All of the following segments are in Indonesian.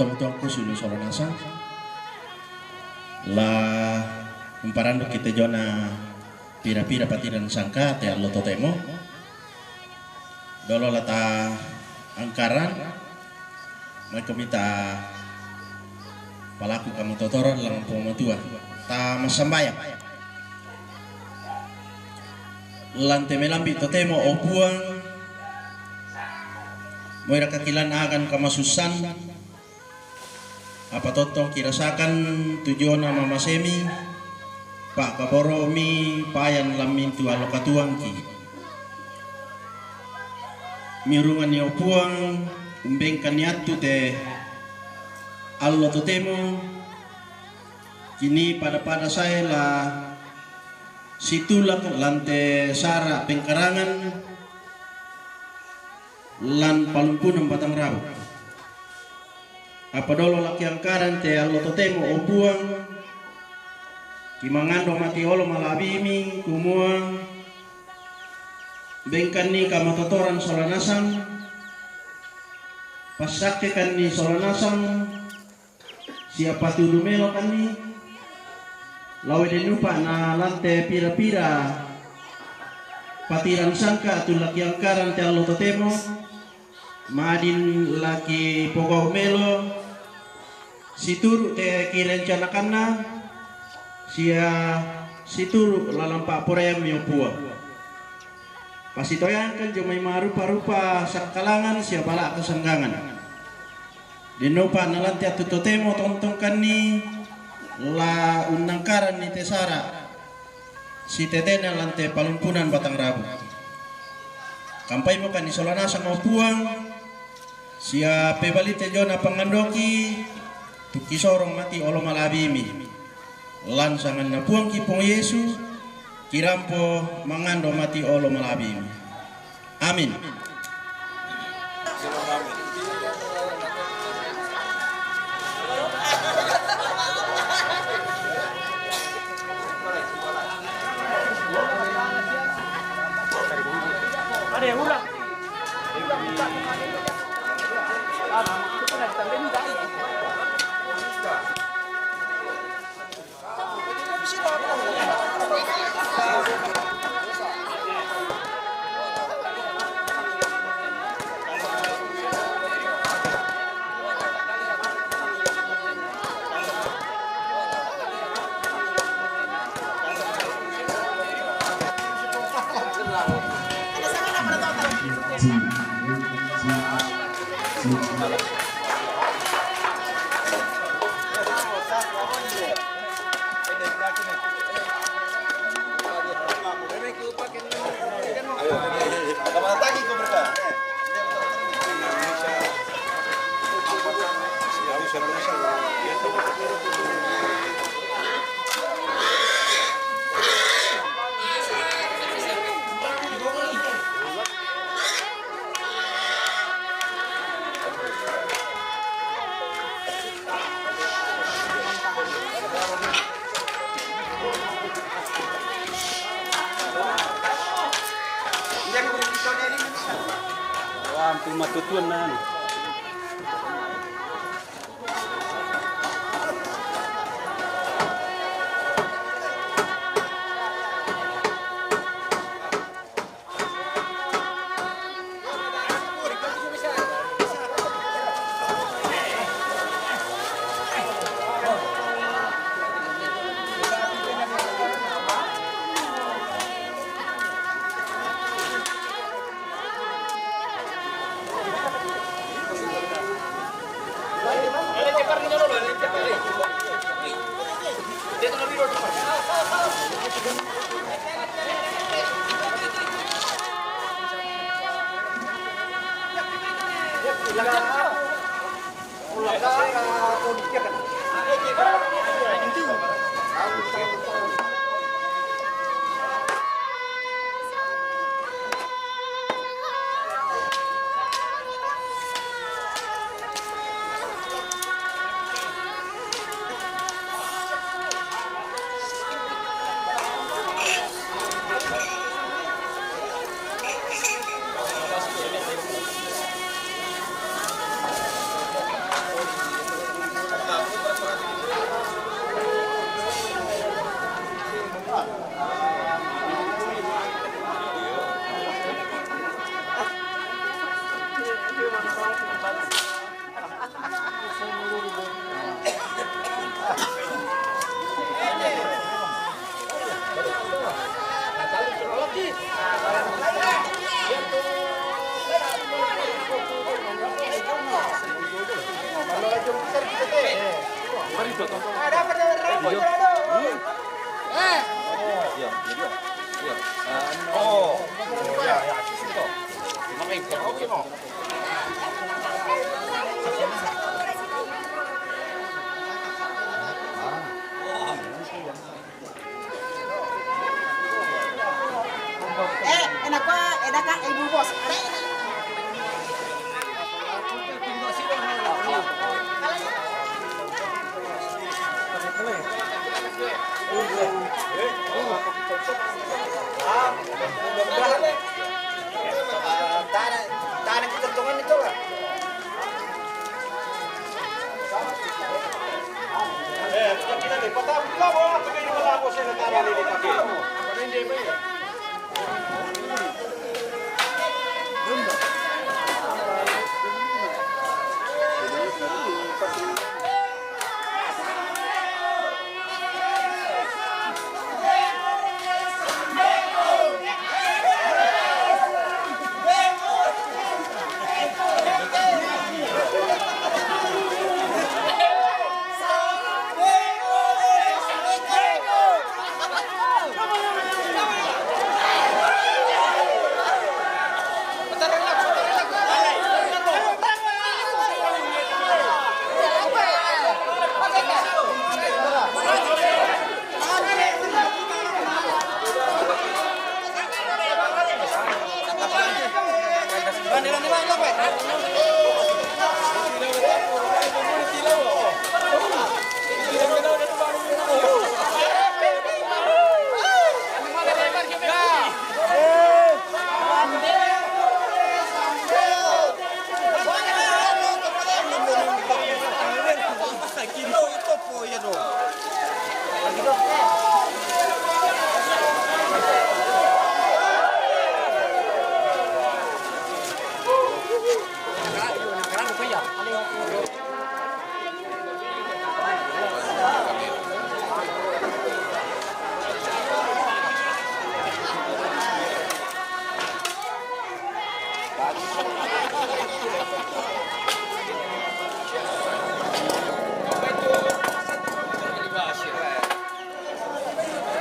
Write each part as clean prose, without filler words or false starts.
tong ko sulu solo nasa la umparando kita jona pira-pira patiran sangka te allo totemo dolo lata angkaran mai komita palaku kamu totoron lang pomotua ta masambaya lante melambi totemo opuang moira kakilan akan kamasusan apa totong kirasakan tujuan mama semi pak kaboro mi payan lamin tu alokatuang ki mirungan ni opuang umbengkan niatu te allo totemo kini pada saya lah situlak lante sara pengkarangan lan palumpunang batang rabu apa dolo laki angkaran te allo totemo opuang kimangando mati olo malabimi kumuang bengkan ni kamatotoran solanasang pasake kan ni solanasang siapa tudumelo kan ni lawe denupa na lante pira-pira patiran sangka tu laki angkaran te allo totemo madin laki pokok melo situru te kirencanakanna sia situru lalampa porayam miopua pasitoyan kan jomai marupa-rupa sakalangan sia balak kesenggangan dinopa nalanti atu totemo tontongkan ni la unangkaran ni tesara si tetena lante palumpunan batang rabu kampai mo kan isolana sama puang sia pebalite jona pangandoki tuki sorong mati olo malabimi lansangan na puang kipong Yesu kirampo mangando mati olo malabimi amin. Ada yang ulang. Hampir matutuan nan. Enak pak, enak kak ibu bos. Tahan ketentungan itu lah. Kita nih, patah bawa pakai di bawah bos yang tahan ini pakai. Apa ini dia?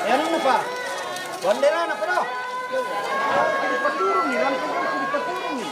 Yan ano pa? Bandera na pa daw. Turun nih, langsung kita turun nih.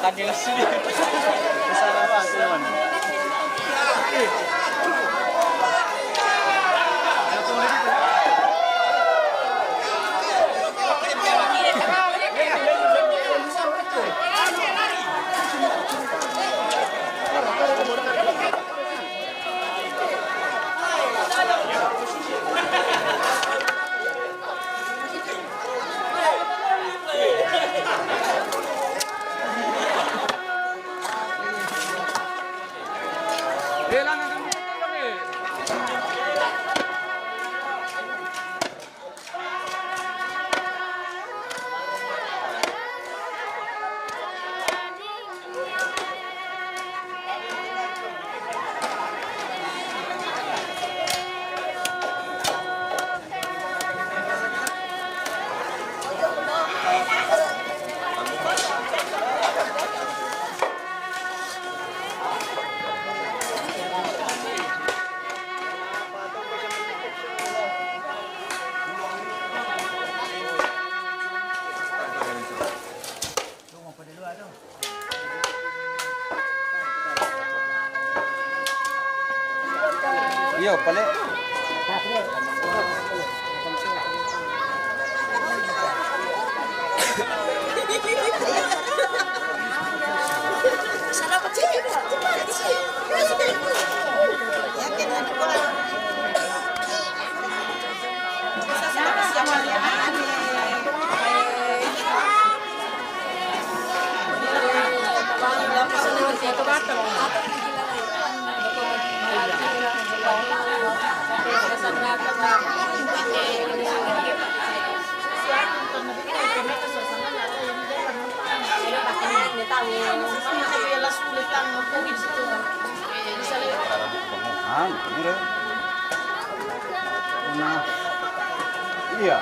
Kadilas sini. Kesana Pak, teman. Iya, paling. Sana kecil, cepat sih. Yakin ada bola. Siapa dia? Iya.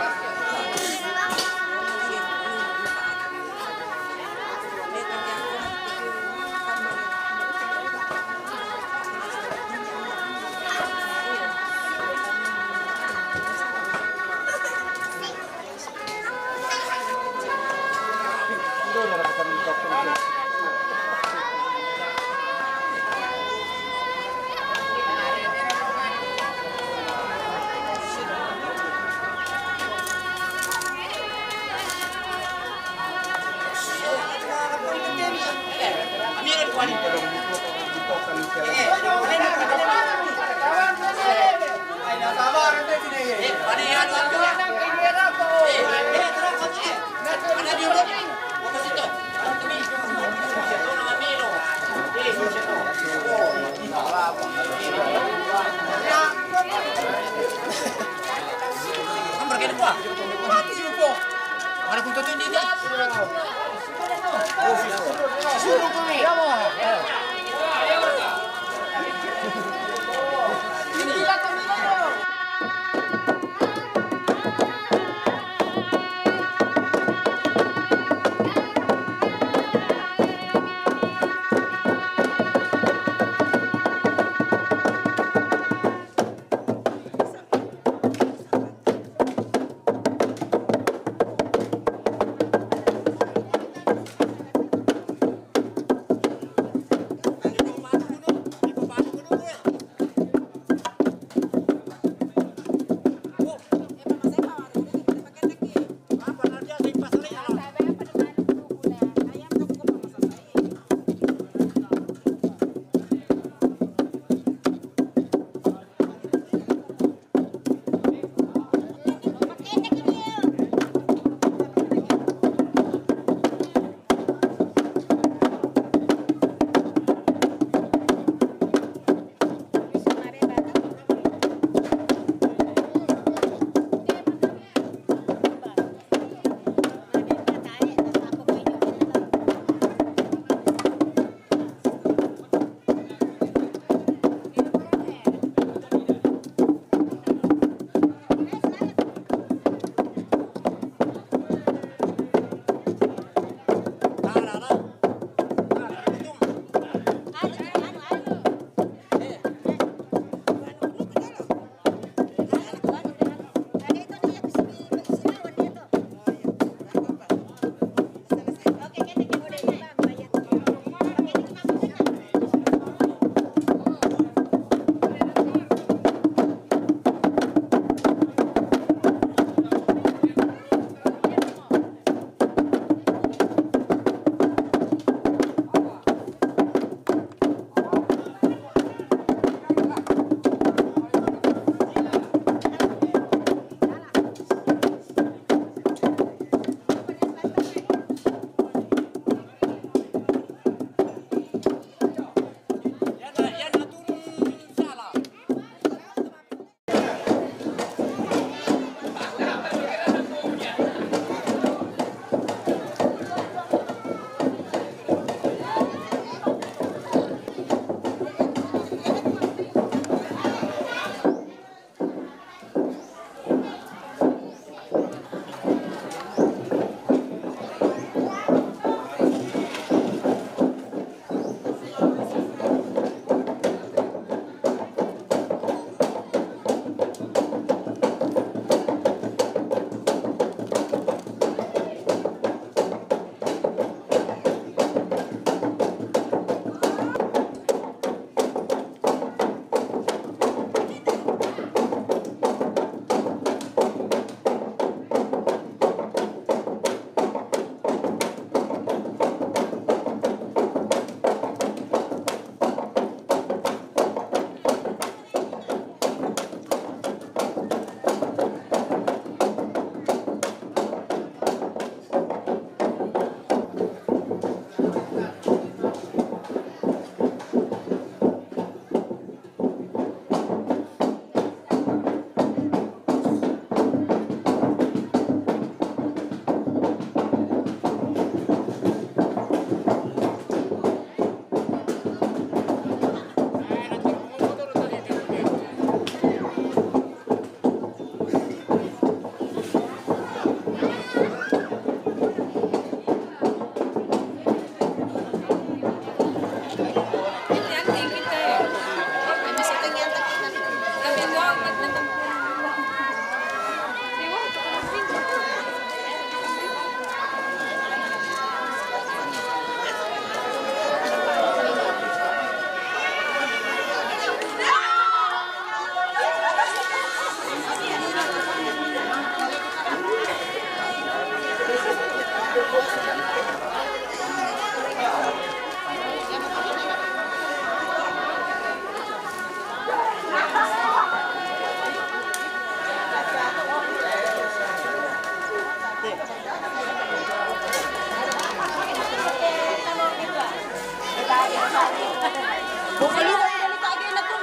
Bumalik lagi na to.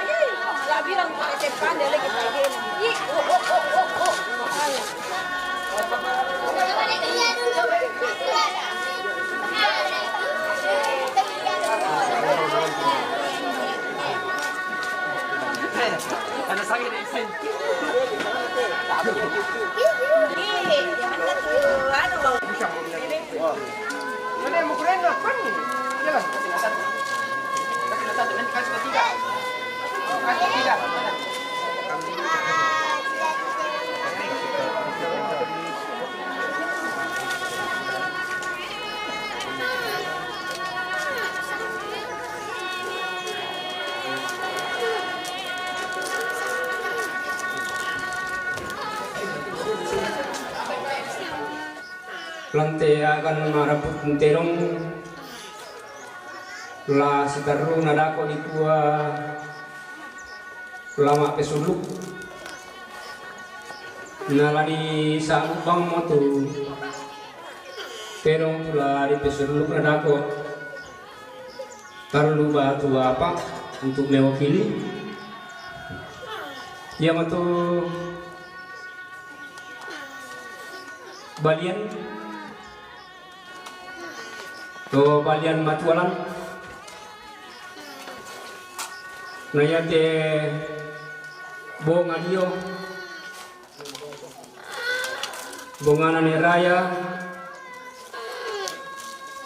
Labi lang pa kay Pande lagi lagi. Ano sa akin eh? Ano mo kuren na? Paano? Jalan. Kasih satu, nanti kasih ketiga. Kasih ketiga. Lante akan maraput terong la sitaru nadako di tua lama pesuluk nalani sa bang motu terong pula di pesuluk nadako perlu batu apa untuk mewakili yang itu balian to balian matualan nayate bonga dio bongana ne raya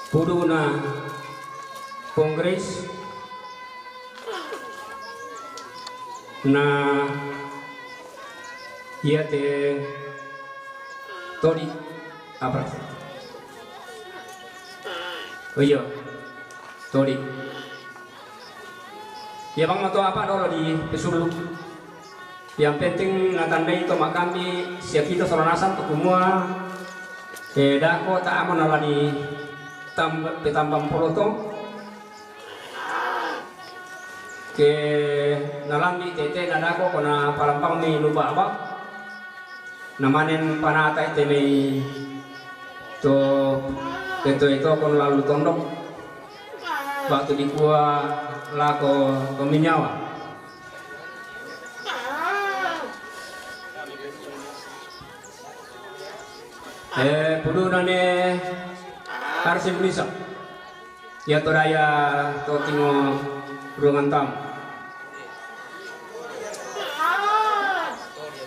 puduna kongres na iate tori apa oh iya tori ya bang mau apa dulu di pesuluk yang penting natandai itu makami siap kita soronasan untuk semua dako tak aman ala di petambang poloto ke nalami tete nadako kona palampang mi lupa apa namanen panata ite mi to itu kon lalu tondok waktu di gua lako keminyawa pudu nane harus bisa ya toraya to tingo ruangan tam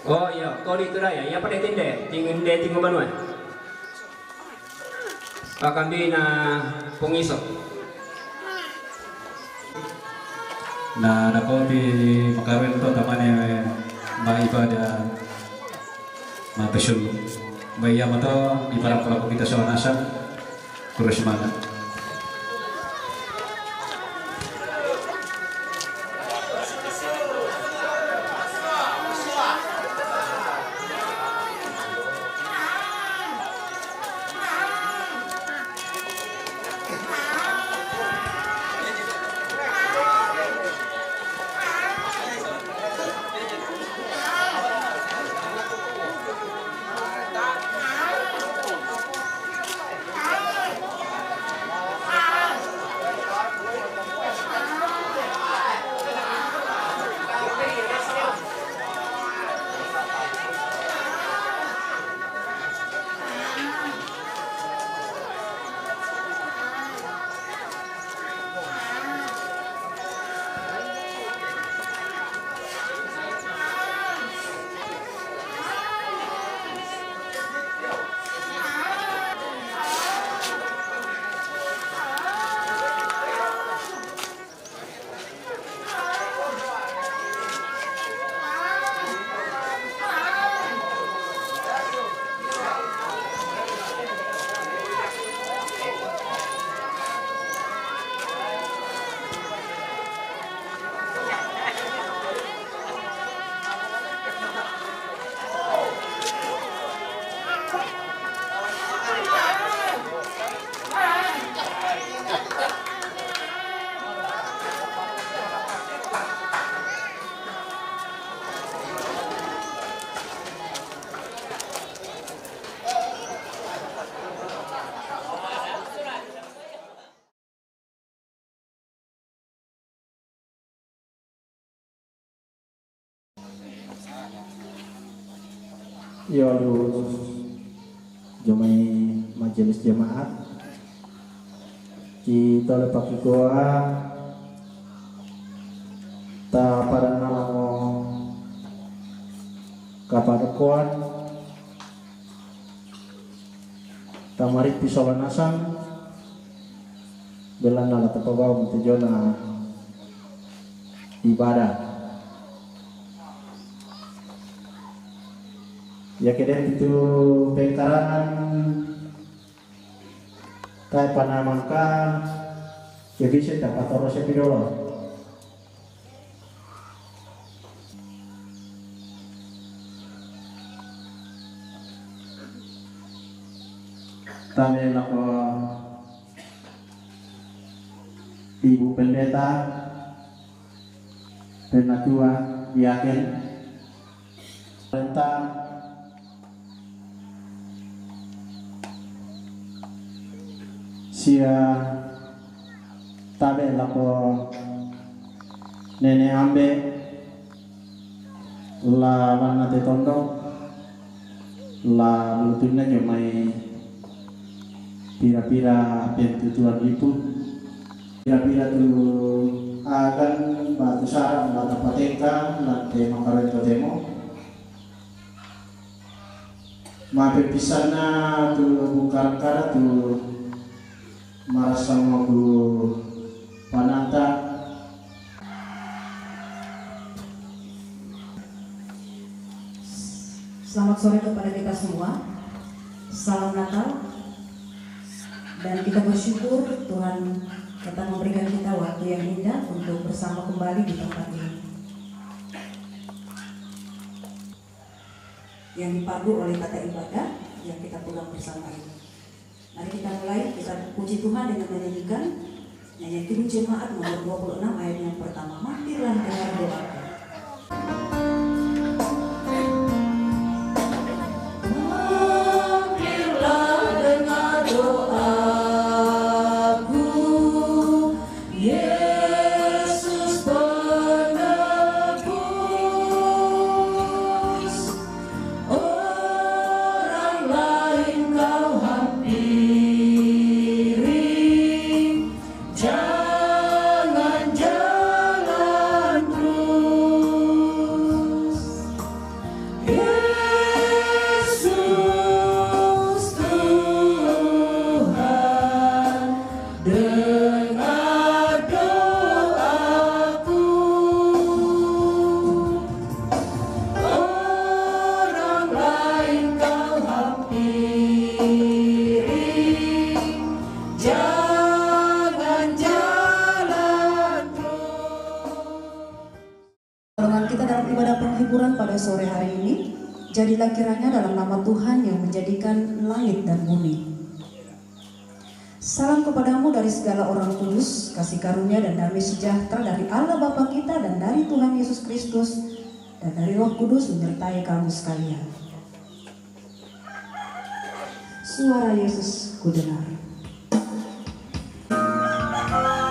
oh iya tori toraya ya pada tinde tingo banuan akan na pungisok na nako di makawin to tamane maipada mapesul baya mato di para pelaku kita sawanasa kurus mana Ya lu jomai majelis jemaat kita lepak goa ta pada nalamo kapadukuan tamarit pisolanasan belan nala tapabau mutejona ibadah ya keden itu pengkarangan tay panamangka ya bisa dapat orosnya pidolo tame lako ibu pendeta penatua yakin tentang sia tabe lako nene ambe la wana te tondo la lutunna jomai pira-pira pentutuan itu pira-pira tu akan batu sarang batu patengka nanti makarin to demo mape pisana tu bukar-kara tu marasa mau panata Selamat sore kepada kita semua. Salam Natal. Dan kita bersyukur Tuhan tetap memberikan kita waktu yang indah untuk bersama kembali di tempat ini yang dipandu oleh kata ibadah yang kita pegang bersama ini. Mari kita mulai, kita puji Tuhan dengan menyanyikan nyanyian Kidung Jemaat nomor 26 ayat yang pertama. Mampirlah dengar doaku. Sore hari ini, jadilah kiranya dalam nama Tuhan yang menjadikan langit dan bumi. Salam kepadamu dari segala orang kudus, kasih karunia dan damai sejahtera dari Allah Bapa kita dan dari Tuhan Yesus Kristus dan dari Roh Kudus menyertai kamu sekalian. Suara Yesus kudengar. Serahkanlah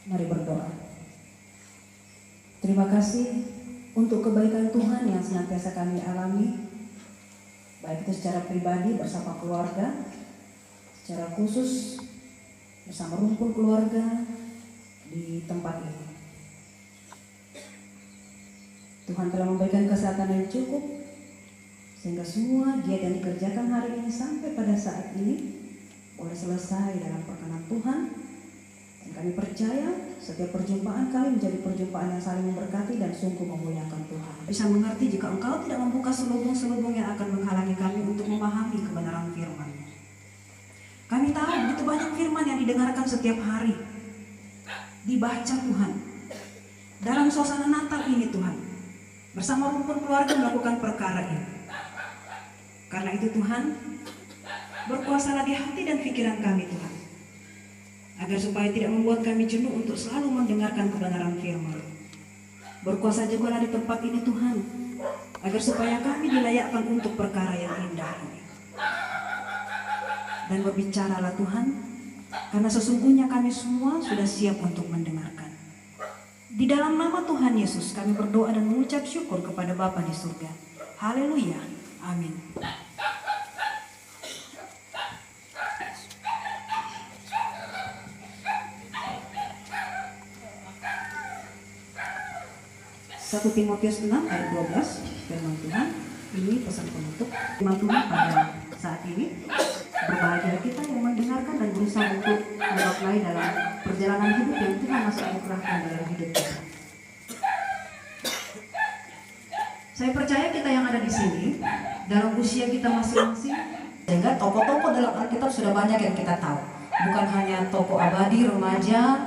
Mari berdoa. Terima kasih untuk kebaikan Tuhan yang senantiasa kami alami, baik itu secara pribadi bersama keluarga, secara khusus bersama rumpun keluarga di tempat ini. Tuhan telah memberikan kesehatan yang cukup sehingga semua giat yang dikerjakan hari ini sampai pada saat ini boleh selesai dalam perkenan Tuhan. Dan kami percaya setiap perjumpaan kami menjadi perjumpaan yang saling memberkati dan sungguh memuliakan Tuhan. Bisa mengerti jika Engkau tidak membuka selubung-selubung yang akan menghalangi kami untuk memahami kebenaran firman. Kami tahu begitu banyak firman yang didengarkan setiap hari, dibaca Tuhan. Dalam suasana Natal ini Tuhan, bersama rumpun keluarga melakukan perkara ini. Karena itu Tuhan, berkuasalah di hati dan pikiran kami Tuhan, agar supaya tidak membuat kami jenuh untuk selalu mendengarkan kebenaran firman. Berkuasa jugalah di tempat ini Tuhan, agar supaya kami dilayakkan untuk perkara yang indah ini. Dan berbicaralah Tuhan, karena sesungguhnya kami semua sudah siap untuk mendengarkan. Di dalam nama Tuhan Yesus kami berdoa dan mengucap syukur kepada Bapa di surga. Haleluya. Amin. Satu Timotius 6 ayat 12 firman Tuhan. Ini pesan penutup firman Tuhan pada saat ini. Berbahagia kita yang mendengarkan dan berusaha untuk memaknai dalam perjalanan hidup yang Tuhan masih anugerahkan dalam hidup kita. Saya percaya kita yang ada di sini dalam usia kita masing-masing, sehingga tokoh-tokoh dalam Alkitab sudah banyak yang kita tahu. Bukan hanya tokoh abadi, remaja,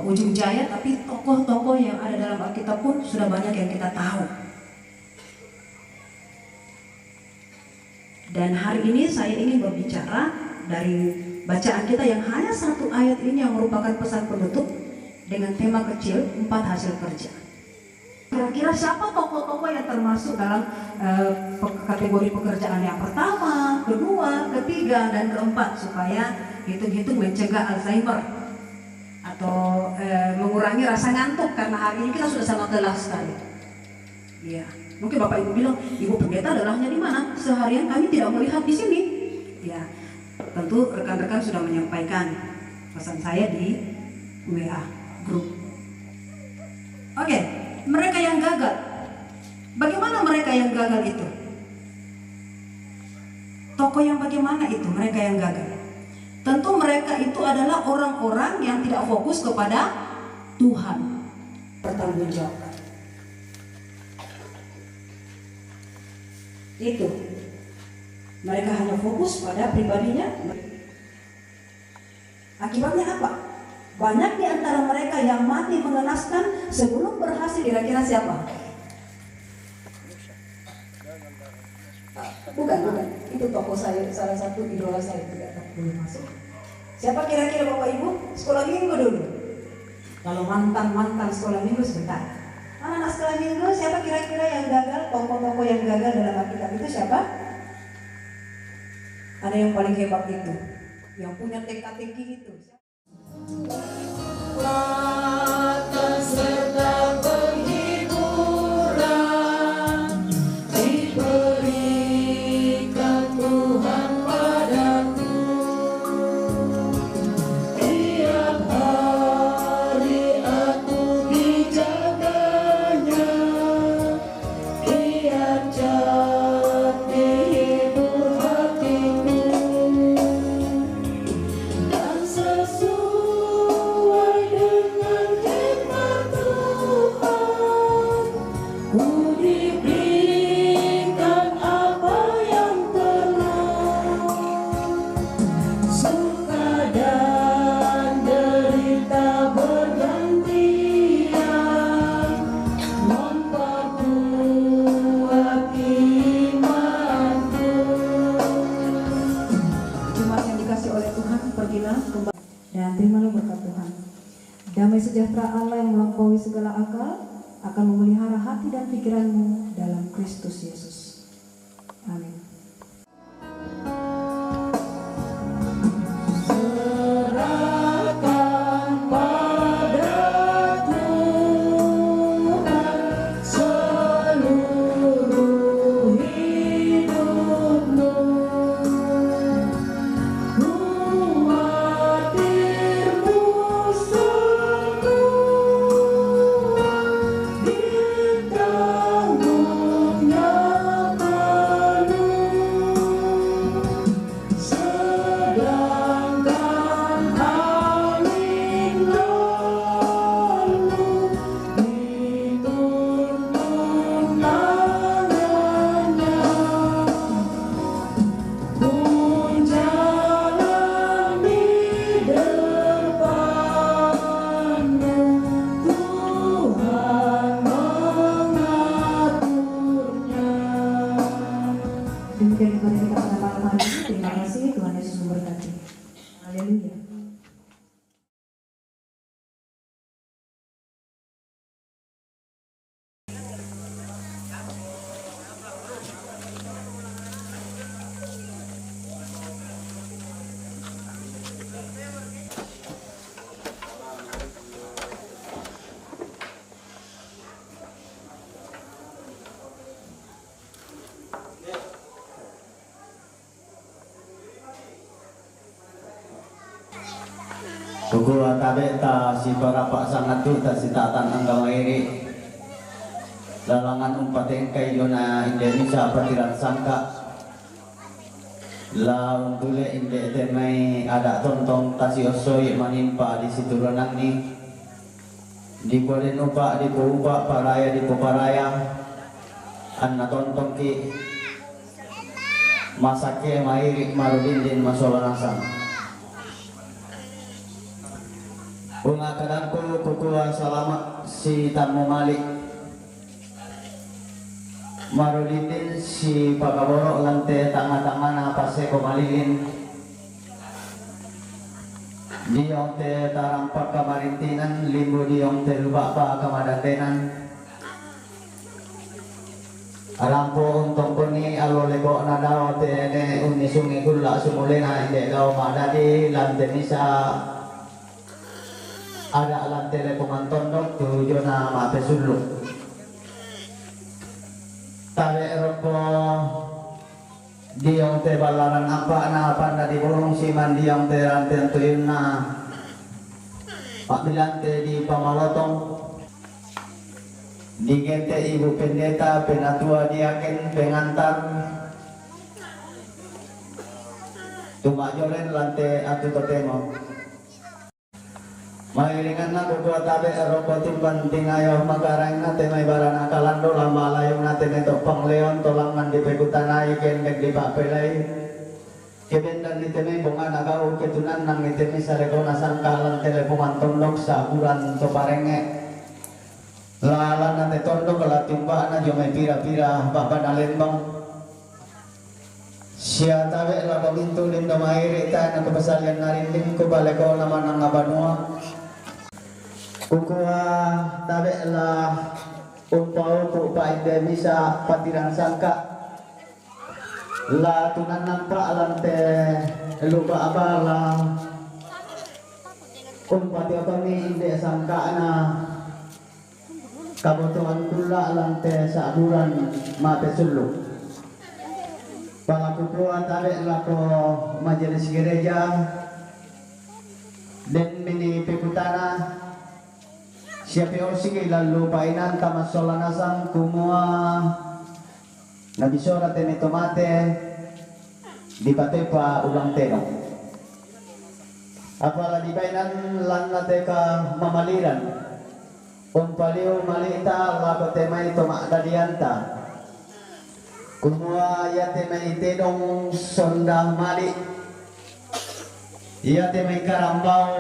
ujung jaya, tapi tokoh-tokoh yang ada dalam Alkitab pun sudah banyak yang kita tahu. Dan hari ini saya ingin berbicara dari bacaan kita yang hanya satu ayat ini yang merupakan pesan penutup dengan tema kecil 4 hasil kerja. Kira-kira siapa tokoh-tokoh yang termasuk dalam kategori pekerjaan yang pertama, kedua, ketiga, dan keempat, supaya hitung-hitung mencegah Alzheimer atau mengurangi rasa ngantuk, karena hari ini kita sudah sangat lelah sekali. Iya. Mungkin Bapak Ibu bilang, Ibu Pendeta lelahnya di mana? Seharian kami tidak melihat di sini. Ya, tentu rekan-rekan sudah menyampaikan pesan saya di WA grup. Oke, mereka yang gagal. Bagaimana mereka yang gagal itu? Tokoh yang bagaimana itu mereka yang gagal? Tentu mereka itu adalah orang-orang yang tidak fokus kepada Tuhan. Bertanggung jawab. Itu mereka hanya fokus pada pribadinya. Akibatnya apa? Banyak di antara mereka yang mati mengenaskan sebelum berhasil. Kira-kira siapa? Bukan. Itu tokoh saya, salah satu idola saya, tidak boleh masuk. Siapa kira-kira Bapak Ibu? Sekolah minggu dulu. Kalau mantan sekolah minggu sebentar. Anak-anak sekolah minggu, siapa kira-kira yang gagal? Tokoh-tokoh yang gagal dalam Alkitab itu siapa? Ada yang paling hebat itu, yang punya teka-teki itu. Dan terimalah berkat Tuhan. Damai sejahtera Allah yang melampaui segala akal akan memelihara hati dan pikiranmu dalam Kristus Yesus. Amin. Serahkan pada Kuku atabe ta si parapak sangat tu ta si tatan angga mairi lalangan umpating kay yuna Indonesia patiran sangka la untule inde temai ada tontong tasi osoy manimpa di situ renang ni di polen upa di upa paraya di paraya anna tontong ki masake mairi marudin masola nasang bunga kadanku kukuha salamat si tamu malik marudin si pakaboro lante tanga-tanga na pase ko malilin diyong te tarampak kamarintinan limbo diyong te lubak kamadatenan alampo untong kuni alolego na daw te ne unisungi gula sumulena hindi daw madadi lante nisa ada alam telekomantondok tujuh na mapesuluk tabe ropo diong te balaran apa na panda di bolong siman diong te ranten tuyun na pak bilante di pamalotong di gente ibu pendeta penatua diaken pengantar tumak jolen lante atu totemo mairingan na kukuha tabi aropo timban tingayaw magarang na temay barana kalando lambalayong natin ito pangleon tolangan di pekutanay ken nagdipa pelay kibendan di temay bunga nagaw kitunan nang itemi sa reko na sangkalan telepumantondok sa buran to parenge lalan na tetondok kalatimba na jo may pira-pira babanalembang siya tabi labo intulin na mairi tayo na kabasalyan na rin ko baleko naman ang abanua kukuha tabi la umpaw po pa Indonesia patiran sangka la tunan nampa alante lupa abala umpati apa ni inde sangka na kabutuhan kula alante sa aburan mate suluk palakukuha tabi la ko majelis gereja dan mini pekutana siapa yang sige lalu painan tamas solanasang kumua nabisora tene tomate di patepa ulang tenong apala di painan lan nateka mamaliran umpaliu malita lako temai tomak dadianta kumua ya temai tenong sondah mali ya temai karambau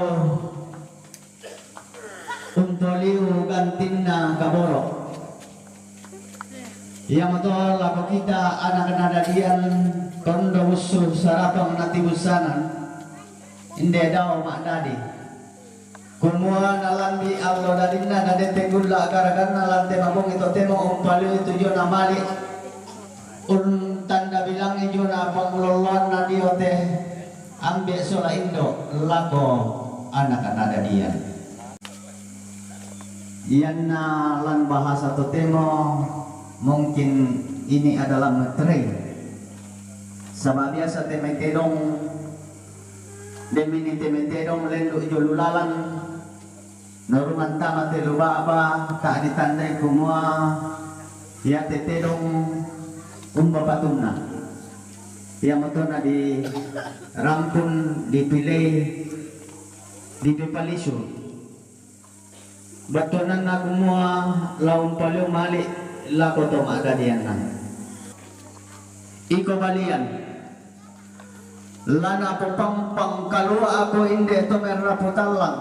untoliu gantin na kaboro yang betul lako kita anak nadadian kondo usul sarapang natibusanan inde daw makdadi kumua nalambi allo dadinna dade tenggula karakan nalante mabong ito temo umpaliu tujuh namali tanda bilang ijo na panglolon na diote ambil sola indo lako anak nadadian Iyan na lan bahasa totemo mungkin ini adalah metre sama biasa temay tedong demini temay tedong lendo jolulalan noruman tama telubaba tak ditandai kumua ya tetedong umbapatumna yang motona di rampun dipilih di pepalisu batonan na kumua laun palyo mali lako to magadian na iko balian lana po pang kalua ako inde to merna putalang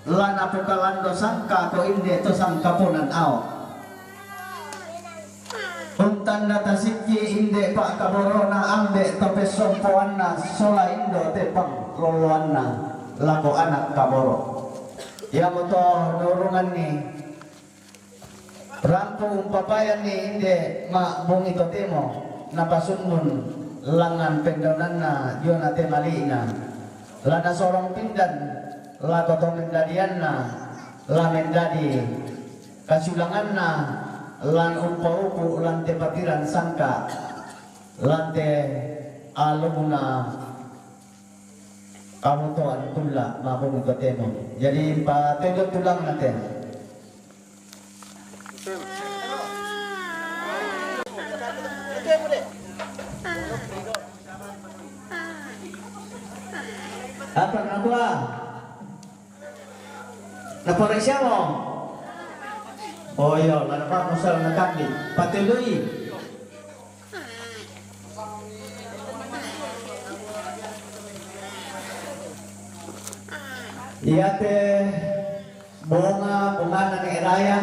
lana po kalando sangka ako inde to sangkapunan ao untan na tasiki inde pa kaboro na ambe to pesompoan na sola indo te pang loloan na lako anak kaboro yang motor dorungan ni rampung papayan ni inde mak bung ito temo napasunun langan pendonan na yun ate mali na lana sorong pindan lako to mendadian na la mendadi kasulangan na lan upa-upu lante patiran sangka lante alumna kamu tuan pula mampu bertemu. Jadi tunjuk tulang nanti. Apa nak buat? Nak porek siapa? Oh iya, nak apa musal nak kaki? Patului. Iya teh bunga nang raya.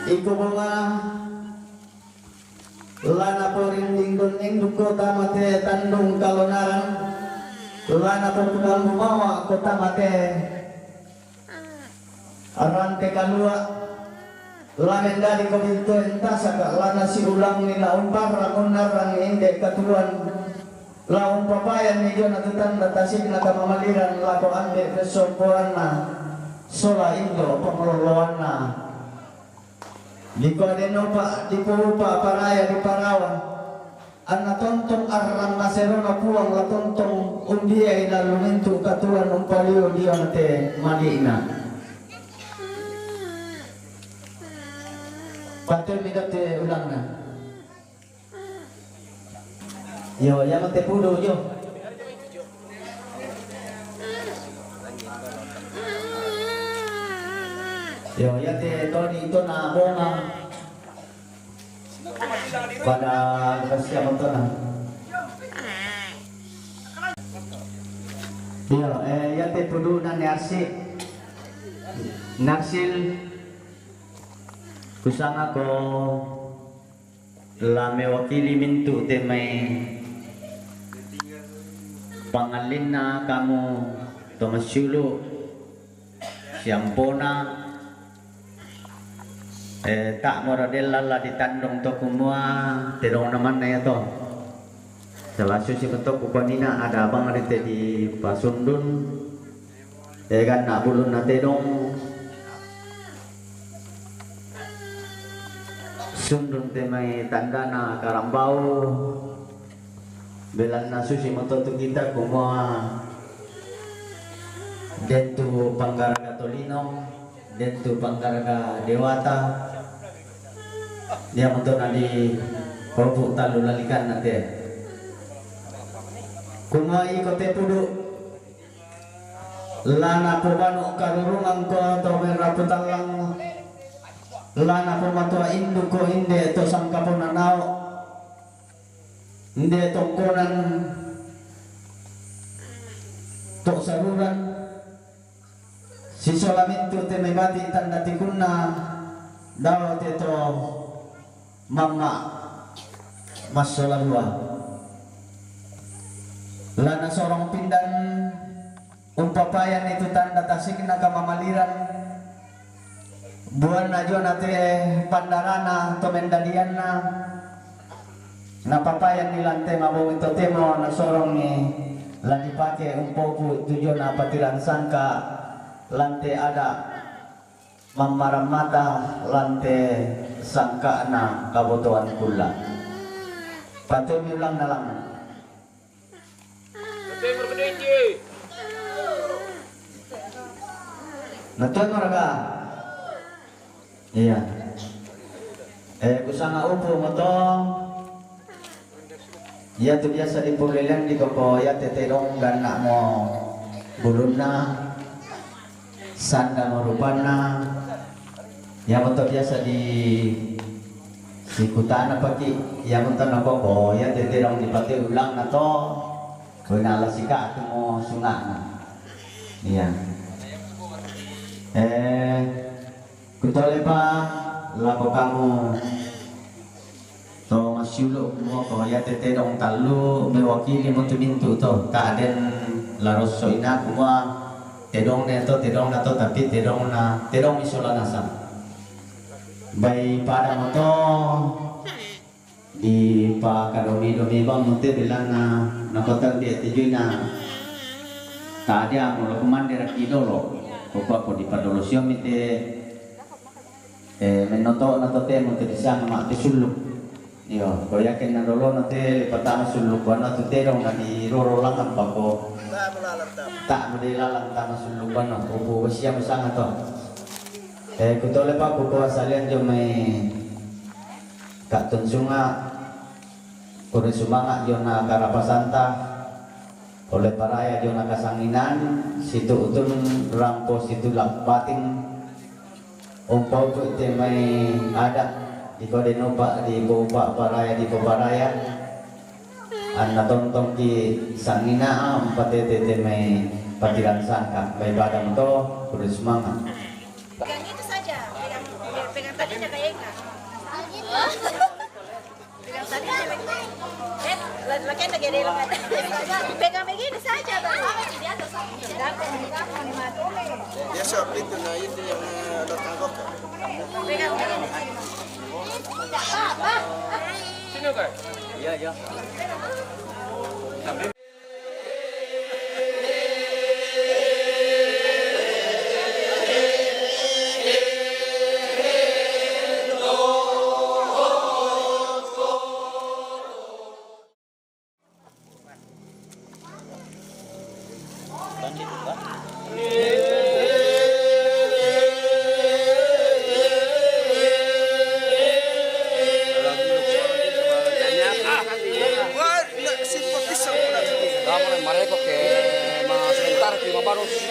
Iku bunga lana po rinding duning duko tamate tandung kalonaran lana po kumang bumawa ko tamate arante kalua lamen dari ko dito entasa ka lana si ulang nila umpar rakunarang hindi katuan laung papayan ni John atutan natasig na kamamaliran lako ande pesopuan na sola indo pengelolaan na di kodeno pa di pupa paraya di parawan an natontong arang nasero na puang latontong undiay na lumintu katuan umpaliw diyo nate malina patul midate ulang na yo yang te pudo yo yo ya te toni itu na bunga pada persiapan itu na yo ya te pudo na narsil kusang ako la mewakili mintu te may pangalin na kamu tomasyulo siampona tak moradella la ditandong to kumua terong naman na ito salasu si bentuk kukonina ada abang rite di Pasundun kan nak bulun na terong Sundun te may tanda na karambau belan na susi mototo kita kumua dentu Panggaraga Tolino dentu Panggaraga Dewata dia untuk nanti kopuk talu lalikan nanti kumua ikote pudu lana pubanu karurungan ko to meraputalang lana pumatua indu ko inde to sangkapon nanao inde tongkonan tok saruran si solamintu te may bati tanda tikunna daw te to mama masolalua lana sorong pindan umpapayan itu tanda tasik na kamamaliran buan na jo nate pandarana to mendadian na napapayan nilante mabong ito temo na sorong ni lani pake umpopu tujo na patiran sangka lante ada mamaramata lante sangka na kabutuan kula patuloy lang na lang natuan mo raga iya kusanga upo mo to ya tu biasa di pulilan di koko ya teterong gana mo bulun na sanda mo rupan na ya mo to biasa di sikutana pati ya mo to na koko ya teterong di pati ulang na to kunala sika tu mo sunga na iya kutole pa lako kamu to masyulo mo ko ya teterong talu mewakili mo tumintu to kaden laros soina kuma tedong na to tapi tedong isola nasa bay pada mo to di pa kadomi bang mo te bilang na nakotang dia tijuy na tadia mo lakuman dera kidolo ko di padolosyo mite menoto na to te mo te disang ma tisuluk Yo, ko yakin na lolo na te patama suluban na tutero na di rorolangan pa ko. Tak mo di lalang tama suluban na upo siya masanga to. Kutole pa ko asalian jo may katun sunga kore sumanga jo na karapasanta oleh paraya jo na kasanginan situ utun rampo situ lapating umpau tu te may ada di kode nopa di boba paraya di paparaya an natontong ki sangina empat tete may patiran sangka may badang to terus semangat Pegang itu saja, pegang tadinya kayak enggak. Pegang tadinya kayak lagi ada gede banget. Pegang begini saja bang. Di atas. Ya siap itu nah itu yang tertangkap. Pegang begini. Sini kan? iya iya Wah, nak simpatisang pula. Kamu yang mereka ke mas sebentar di Mabarus.